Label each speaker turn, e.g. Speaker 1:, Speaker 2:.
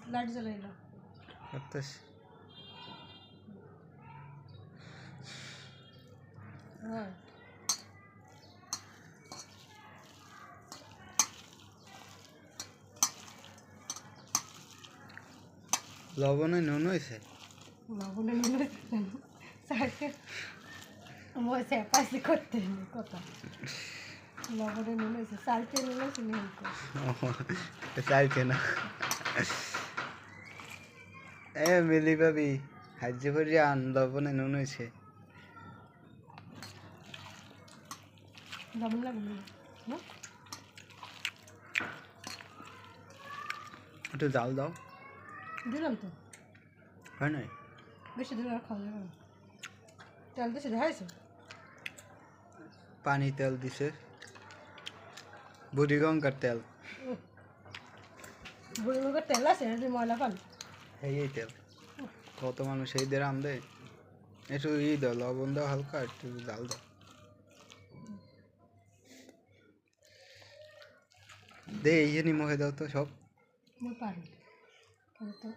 Speaker 1: light জ্বালাই না
Speaker 2: করতেছি
Speaker 1: হ্যাঁ
Speaker 2: লবণে নুন হয়েছে
Speaker 1: লবণে নুন সাইডে মই চেপাইছি করতে কথা লবণে নুন হয়েছে সাইডে নুন হয়েছে
Speaker 2: চাইছে না এ মিলি ভাবি হাজ্য করে আন লবণে নুন হয়েছে
Speaker 1: লবণ লাগবে না
Speaker 2: একটু জাল দাও
Speaker 1: দিলাম তো
Speaker 2: হয় নাই
Speaker 1: বেশি দিন আর খাওয়া যাবে না তেল দিয়েছে দেখাইছো
Speaker 2: পানি তেল দিছে বুড়িগঙ্গার তেল
Speaker 1: বুড়ি মুখের তেল আছে যে ময়লা পানি
Speaker 2: এই তেল কত মানুষ এই দিয়ে রাম দেয় একটু দাও লবণ দাও হালকা একটু জাল দাও দে এই মুখে দাও তো সব
Speaker 1: মই পারি তো